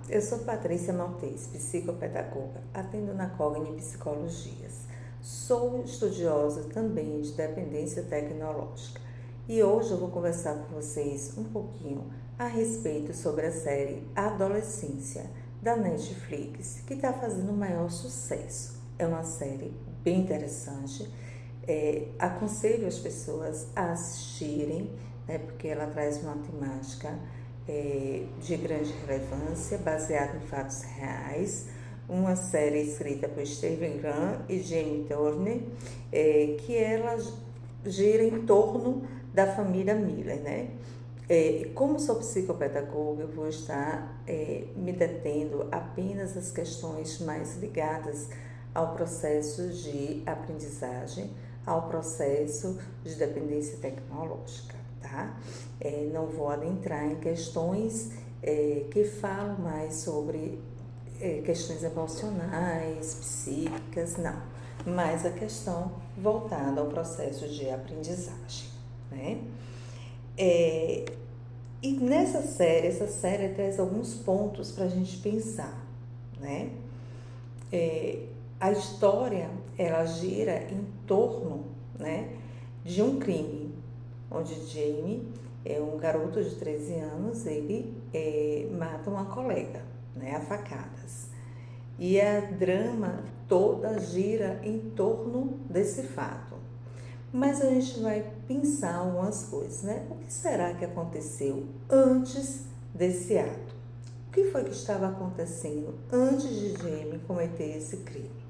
eu sou Patrícia Maltês, psicopedagoga, atendo na Cogni Psicologias. Sou estudiosa também de dependência tecnológica e hoje eu vou conversar com vocês um pouquinho a respeito sobre a série Adolescência, da Netflix, que está fazendo o maior sucesso. É uma série bem interessante, aconselho as pessoas a assistirem, né, porque ela traz uma temática de grande relevância, baseada em fatos reais, uma série escrita por Stephen Graham e Jamie Dornan, que ela gira em torno da família Miller, né? Como sou psicopedagoga, eu vou estar me detendo apenas às questões mais ligadas ao processo de aprendizagem, ao processo de dependência tecnológica, tá? Não vou adentrar em questões que falam mais sobre questões emocionais, psíquicas, não, mas a questão voltada ao processo de aprendizagem, né? E nessa série, essa série traz alguns pontos para a gente pensar, né? A história, ela gira em torno, né, de um crime, onde Jamie, um garoto de 13 anos, ele mata uma colega, né, a facadas. E a drama toda gira em torno desse fato. Mas a gente vai pensar algumas coisas, né? O que será que aconteceu antes desse ato? O que foi que estava acontecendo antes de Jamie cometer esse crime?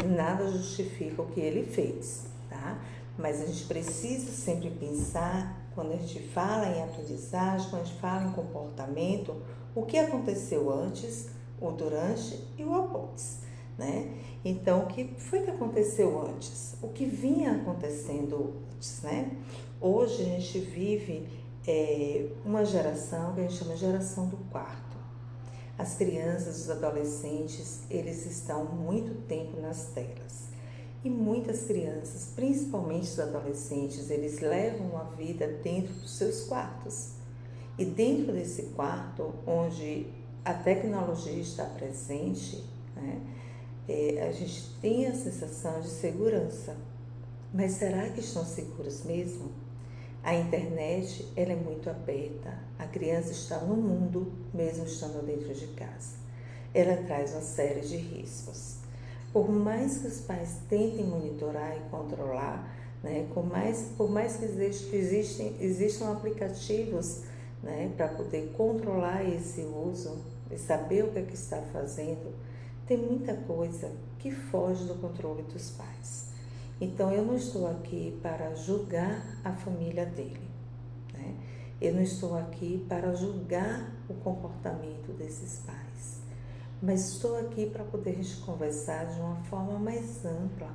Nada justifica o que ele fez, tá? Mas a gente precisa sempre pensar, quando a gente fala em aprendizagem, quando a gente fala em comportamento, o que aconteceu antes, o durante e o após, né? Então, o que foi que aconteceu antes? O que vinha acontecendo antes, né? Hoje a gente vive uma geração que a gente chama de geração do quarto. As crianças, os adolescentes, eles estão muito tempo nas telas. E muitas crianças, principalmente os adolescentes, eles levam a vida dentro dos seus quartos. E dentro desse quarto, onde a tecnologia está presente, né, a gente tem a sensação de segurança. Mas será que estão seguros mesmo? A internet, ela é muito aberta. A criança está no mundo, mesmo estando dentro de casa. Ela traz uma série de riscos. Por mais que os pais tentem monitorar e controlar, né, por mais que existam aplicativos, né, para poder controlar esse uso e saber o que é que está fazendo, tem muita coisa que foge do controle dos pais. Então, eu não estou aqui para julgar a família dele, né? Eu não estou aqui para julgar o comportamento desses pais, mas estou aqui para poder conversar de uma forma mais ampla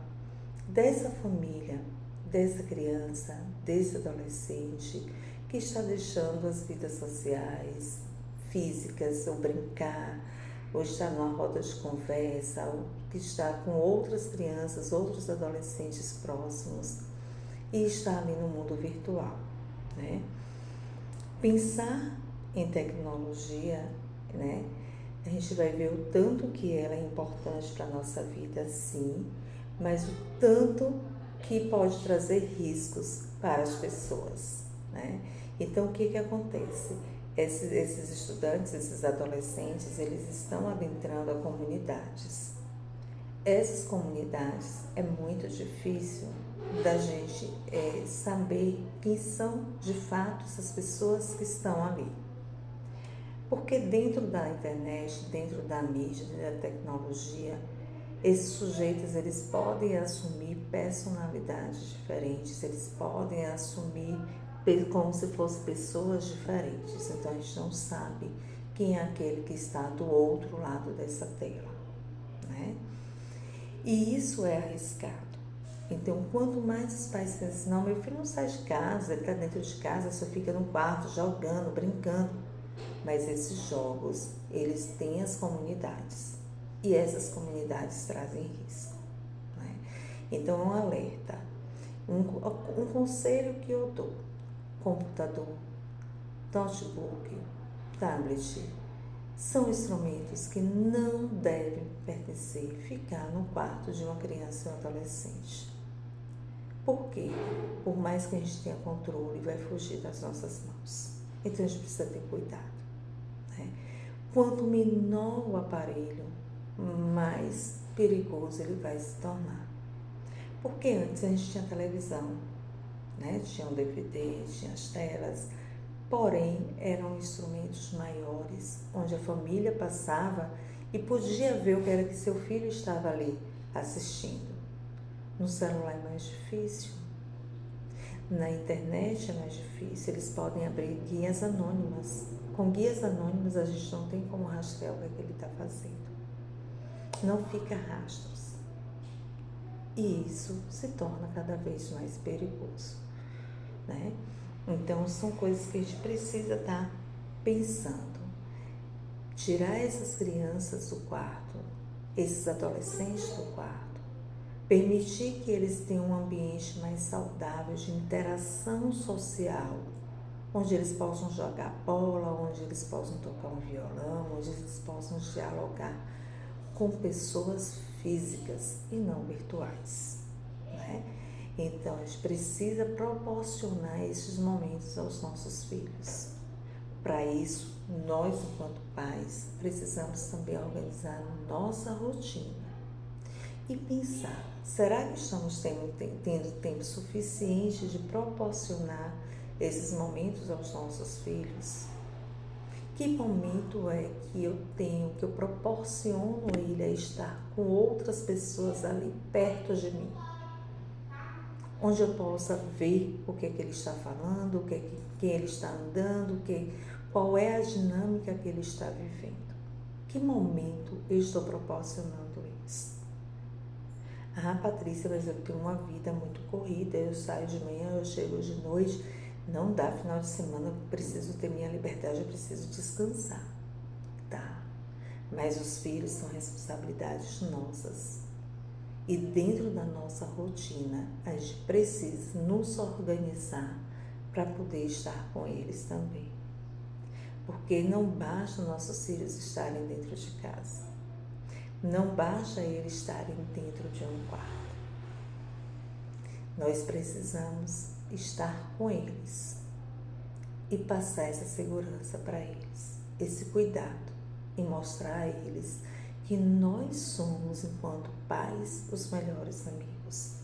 dessa família, dessa criança, desse adolescente que está deixando as vidas sociais, físicas, ou brincar, ou estar numa roda de conversa, ou que está com outras crianças, outros adolescentes próximos e está ali no mundo virtual, né? Pensar em tecnologia, né? A gente vai ver o tanto que ela é importante para a nossa vida, sim, mas o tanto que pode trazer riscos para as pessoas, né? Então, o que acontece? Esses estudantes, esses adolescentes, eles estão adentrando a comunidades. Essas comunidades é muito difícil da gente saber quem são de fato essas pessoas que estão ali. Porque dentro da internet, dentro da mídia, dentro da tecnologia, esses sujeitos, eles podem assumir personalidades diferentes, eles podem assumir como se fossem pessoas diferentes. Então, a gente não sabe quem é aquele que está do outro lado dessa tela, né? E isso é arriscado. Então, quanto mais os pais pensam, não, meu filho não sai de casa, ele está dentro de casa, só fica no quarto jogando, brincando. Mas esses jogos, eles têm as comunidades. E essas comunidades trazem risco, né? Então, é um alerta. Um conselho que eu dou: computador, notebook, tablet, São instrumentos que não devem ficar no quarto de uma criança ou adolescente. Por quê? Por mais que a gente tenha controle, vai fugir das nossas mãos. Então a gente precisa ter cuidado, né? Quanto menor o aparelho, mais perigoso ele vai se tornar. Porque antes a gente tinha televisão, né? Tinha um DVD, tinha as telas, porém eram instrumentos maiores, onde a família passava e podia ver o que era que seu filho estava ali assistindo. No celular é mais difícil, na internet é mais difícil, eles podem abrir guias anônimas. Com guias anônimas a gente não tem como rastrear o que ele está fazendo. Não fica rastros. E isso se torna cada vez mais perigoso, né? Então são coisas que a gente precisa estar pensando. Tirar essas crianças do quarto, esses adolescentes do quarto, permitir que eles tenham um ambiente mais saudável de interação social, onde eles possam jogar bola, onde eles possam tocar um violão, onde eles possam dialogar com pessoas físicas e não virtuais, né? Então, a gente precisa proporcionar esses momentos aos nossos filhos. Para isso, nós, enquanto pais, precisamos também organizar nossa rotina e pensar, será que estamos tendo tempo suficiente de proporcionar esses momentos aos nossos filhos? Que momento é que eu tenho, que eu proporciono ele a estar com outras pessoas ali perto de mim? Onde eu possa ver o que é que ele está falando, quem ele está andando, qual é a dinâmica que ele está vivendo. Que momento eu estou proporcionando isso? Ah, Patrícia, mas eu tenho uma vida muito corrida, eu saio de manhã, eu chego de noite. Não dá, final de semana, eu preciso ter minha liberdade, eu preciso descansar, tá? Mas os filhos são responsabilidades nossas. E dentro da nossa rotina, a gente precisa nos organizar para poder estar com eles também. Porque não basta nossos filhos estarem dentro de casa. Não basta eles estarem dentro de um quarto. Nós precisamos estar com eles e passar essa segurança para eles, esse cuidado e mostrar a eles que nós somos, enquanto pais, os melhores amigos,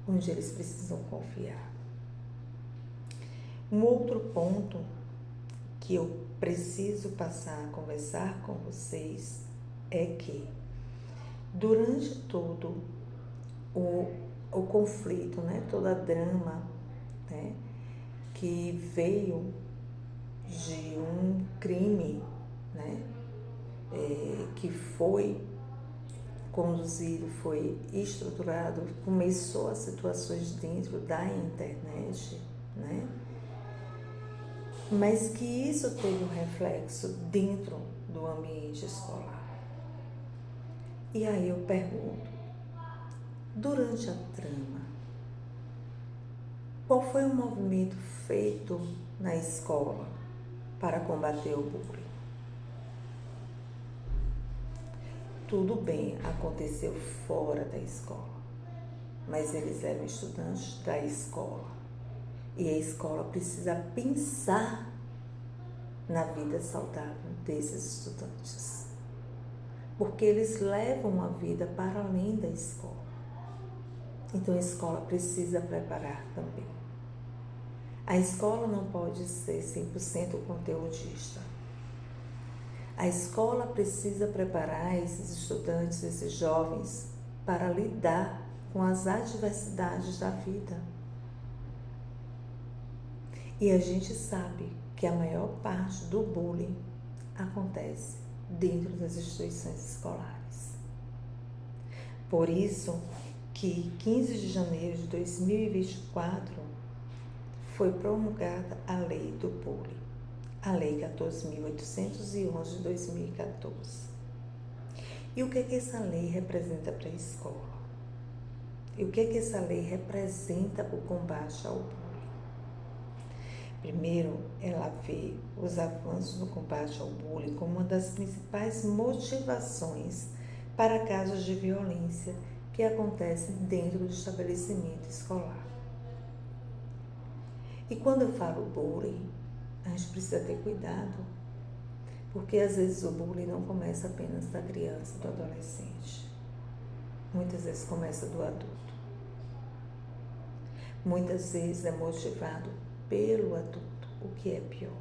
onde eles precisam confiar. Um outro ponto que eu preciso passar a conversar com vocês é que durante todo o conflito, né, toda a drama, né, que veio de um crime, né, que foi conduzido, foi estruturado, começou as situações dentro da internet, né, mas que isso teve um reflexo dentro do ambiente escolar. E aí eu pergunto, durante a trama, qual foi o movimento feito na escola para combater o bullying? Tudo bem, aconteceu fora da escola, mas eles eram estudantes da escola. E a escola precisa pensar na vida saudável desses estudantes, porque eles levam uma vida para além da escola. Então a escola precisa preparar também. A escola não pode ser 100% conteudista. A escola precisa preparar esses estudantes, esses jovens, para lidar com as adversidades da vida. E a gente sabe que a maior parte do bullying acontece dentro das instituições escolares. Por isso que 15 de janeiro de 2024 foi promulgada a Lei do Bullying, a Lei 14.811 de 2014. E o que essa lei representa para a escola? E o que essa lei representa para o combate ao bullying? Primeiro, ela vê os avanços no combate ao bullying como uma das principais motivações para casos de violência que acontecem dentro do estabelecimento escolar. E quando eu falo bullying, a gente precisa ter cuidado, porque às vezes o bullying não começa apenas da criança, do adolescente. Muitas vezes começa do adulto. Muitas vezes é motivado pelo adulto, o que é pior.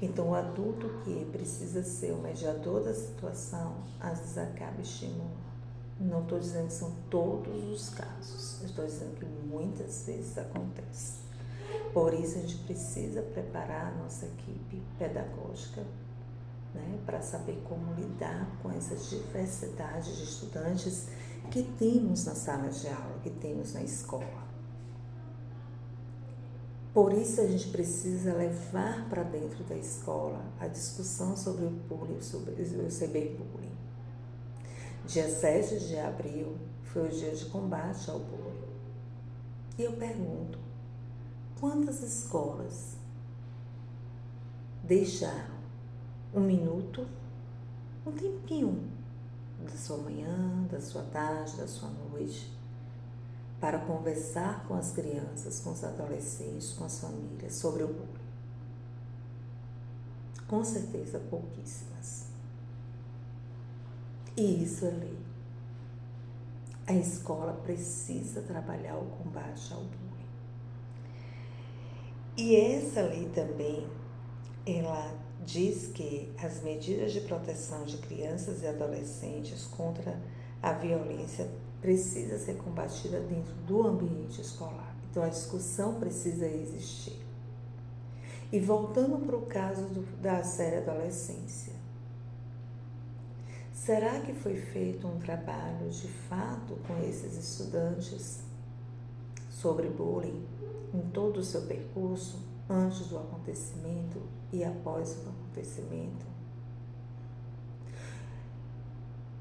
Então, o adulto que precisa ser o mediador da situação, às vezes acaba estimulando. Não estou dizendo que são todos os casos, estou dizendo que muitas vezes acontece. Por isso, a gente precisa preparar a nossa equipe pedagógica, né, para saber como lidar com essa diversidade de estudantes que temos na sala de aula, que temos na escola. Por isso a gente precisa levar para dentro da escola a discussão sobre o bullying, sobre o cyberbullying. Dia 7 de abril foi o dia de combate ao bullying. E eu pergunto, quantas escolas deixaram um minuto, um tempinho da sua manhã, da sua tarde, da sua noite, para conversar com as crianças, com os adolescentes, com as famílias sobre o bullying? Com certeza, pouquíssimas. E isso é lei. A escola precisa trabalhar o combate ao bullying. E essa lei também, ela diz que as medidas de proteção de crianças e adolescentes contra a violência precisa ser combatida dentro do ambiente escolar. Então, a discussão precisa existir. E voltando para o caso da série adolescência, será que foi feito um trabalho de fato com esses estudantes sobre bullying em todo o seu percurso, antes do acontecimento e após o acontecimento?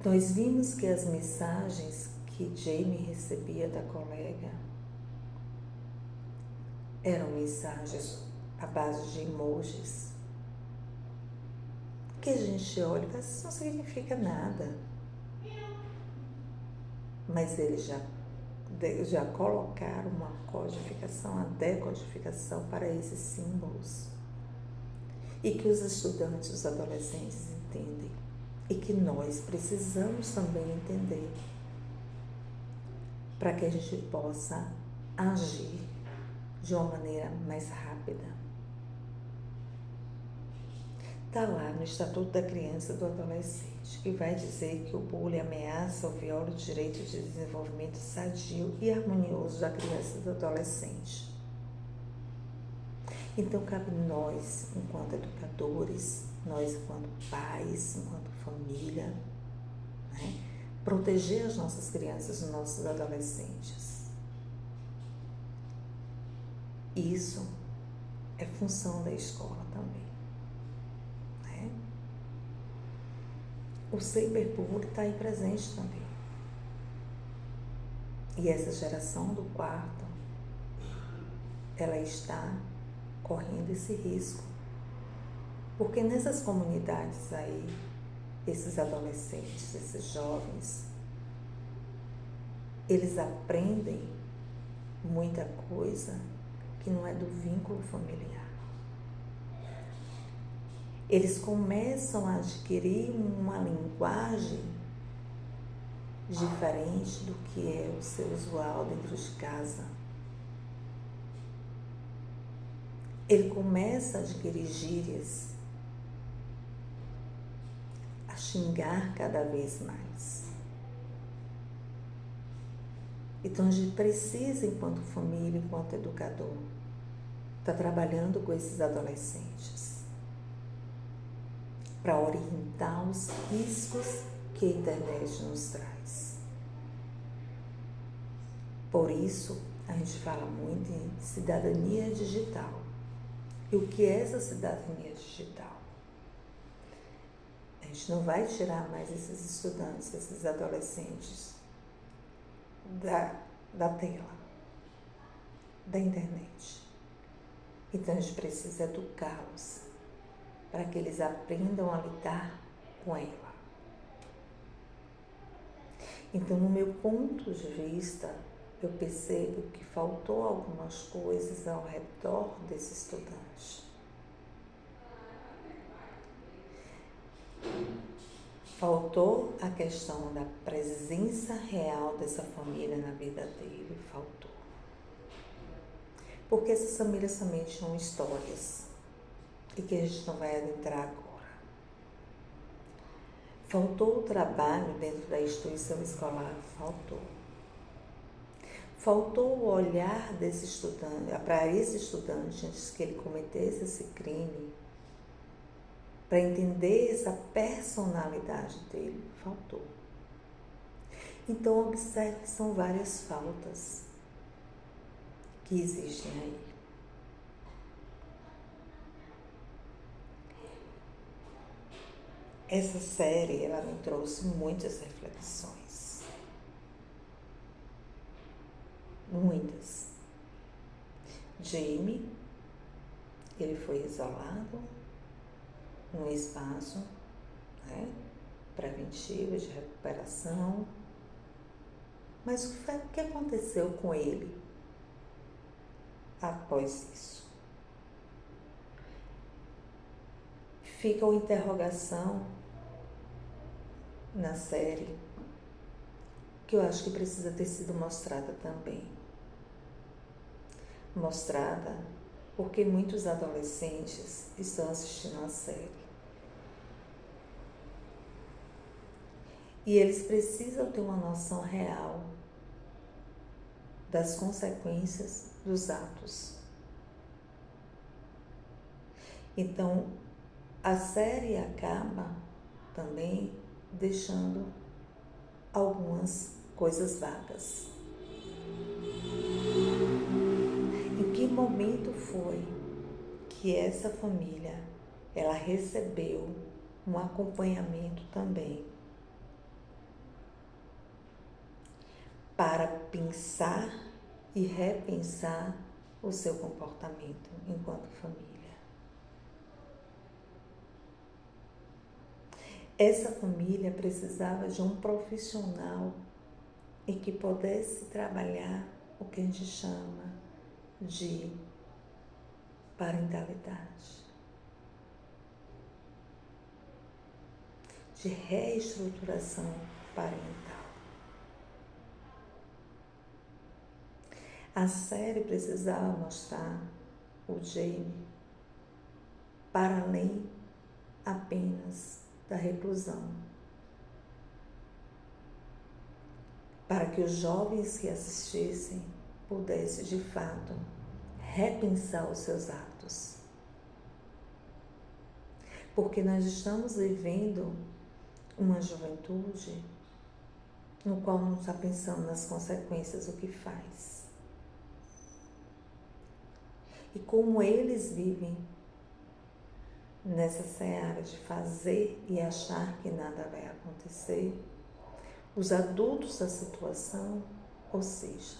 Nós vimos que as mensagens que Jamie recebia da colega eram mensagens à base de emojis, que a gente olha e fala, isso não significa nada. Mas eles já colocaram uma codificação, uma decodificação para esses símbolos. E que os estudantes, os adolescentes entendem. E que nós precisamos também entender, para que a gente possa agir de uma maneira mais rápida. Está lá no Estatuto da Criança e do Adolescente, que vai dizer que o bullying ameaça ou viola o direito de desenvolvimento sadio e harmonioso da criança e do adolescente. Então, cabe nós, enquanto educadores, nós enquanto pais, enquanto família, né, proteger as nossas crianças e os nossos adolescentes. Isso é função da escola também. Né? O cyberbullying está aí presente também. E essa geração do quarto, ela está correndo esse risco. Porque nessas comunidades aí, esses adolescentes, esses jovens, eles aprendem muita coisa que não é do vínculo familiar. Eles começam a adquirir uma linguagem diferente do que é o seu usual dentro de casa. Ele começa a adquirir gírias, a xingar cada vez mais. Então a gente precisa, enquanto família, enquanto educador, estar trabalhando com esses adolescentes para orientar os riscos que a internet nos traz. Por isso, a gente fala muito em cidadania digital. E o que é essa cidadania digital? A gente não vai tirar mais esses estudantes, esses adolescentes da tela, da internet. Então a gente precisa educá-los para que eles aprendam a lidar com ela. Então, no meu ponto de vista, eu percebo que faltou algumas coisas ao redor desse estudante. Faltou a questão da presença real dessa família na vida dele, faltou. Porque essas famílias também tinham histórias e que a gente não vai adentrar agora. Faltou o trabalho dentro da instituição escolar, faltou. Faltou o olhar desse estudante, para esse estudante, antes que ele cometesse esse crime, para entender essa personalidade dele, faltou. Então, observe que são várias faltas que existem aí. Essa série, ela me trouxe muitas reflexões. Muitas. Jamie, ele foi isolado num espaço, né, preventivo de recuperação. Mas o que aconteceu com ele após isso? Fica uma interrogação na série que eu acho que precisa ter sido mostrada também. Mostrada porque muitos adolescentes estão assistindo a série. E eles precisam ter uma noção real das consequências dos atos. Então, a série acaba também deixando algumas coisas vagas. Em que momento foi que essa família ela recebeu um acompanhamento também para pensar e repensar o seu comportamento enquanto família? Essa família precisava de um profissional e que pudesse trabalhar o que a gente chama de parentalidade, de reestruturação parental. A série precisava mostrar o Jamie para além apenas da reclusão, para que os jovens que assistissem pudessem de fato repensar os seus atos. Porque nós estamos vivendo uma juventude no qual não está pensando nas consequências do que faz. E como eles vivem nessa seara de fazer e achar que nada vai acontecer, os adultos da situação, ou seja,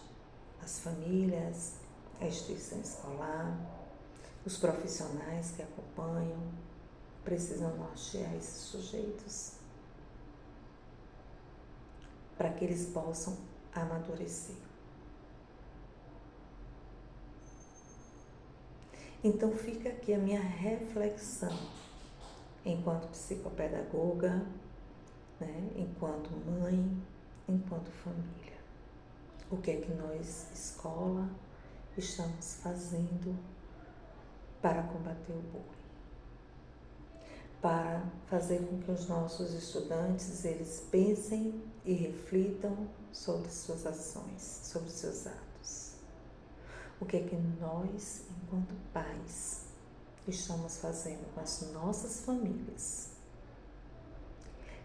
as famílias, a instituição escolar, os profissionais que acompanham, precisam nortear esses sujeitos para que eles possam amadurecer. Então fica aqui a minha reflexão enquanto psicopedagoga, né, enquanto mãe, enquanto família. O que é que nós, escola, estamos fazendo para combater o bullying? Para fazer com que os nossos estudantes, eles pensem e reflitam sobre suas ações, sobre seus atos. O que é que nós, enquanto pais, estamos fazendo com as nossas famílias?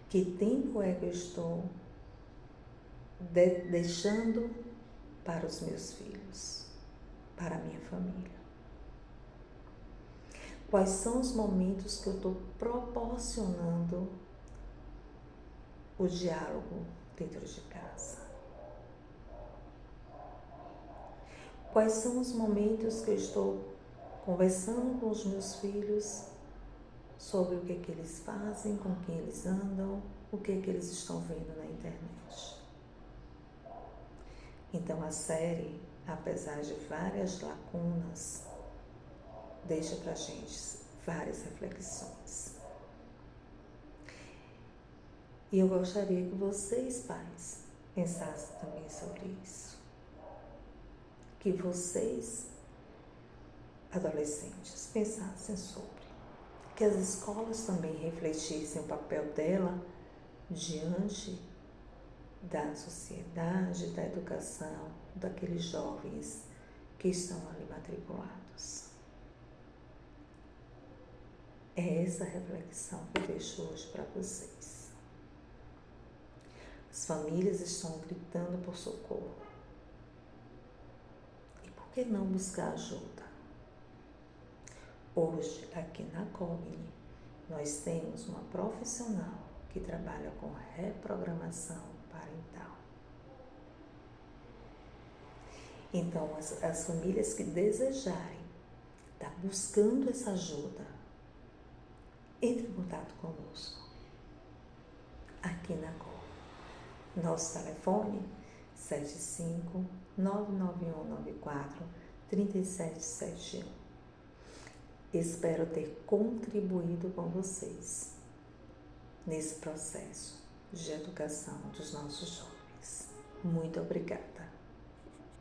Que tempo é que eu estou deixando para os meus filhos, para a minha família? Quais são os momentos que eu estou proporcionando o diálogo dentro de casa? Quais são os momentos que eu estou conversando com os meus filhos sobre o que é que eles fazem, com quem eles andam, o que é que eles estão vendo na internet. Então a série, apesar de várias lacunas, deixa pra gente várias reflexões. E eu gostaria que vocês, pais, pensassem também sobre isso. Que vocês, adolescentes, pensassem sobre. Que as escolas também refletissem o papel dela diante da sociedade, da educação, daqueles jovens que estão ali matriculados. É essa reflexão que eu deixo hoje para vocês. As famílias estão gritando por socorro. E por que não buscar ajuda? Hoje, aqui na Cogni, nós temos uma profissional que trabalha com reprogramação parental. Então, as famílias que desejarem estar buscando essa ajuda, entre em contato conosco, aqui na Cogni. Nosso telefone 75-99194-3771. Espero ter contribuído com vocês nesse processo de educação dos nossos jovens. Muito obrigada.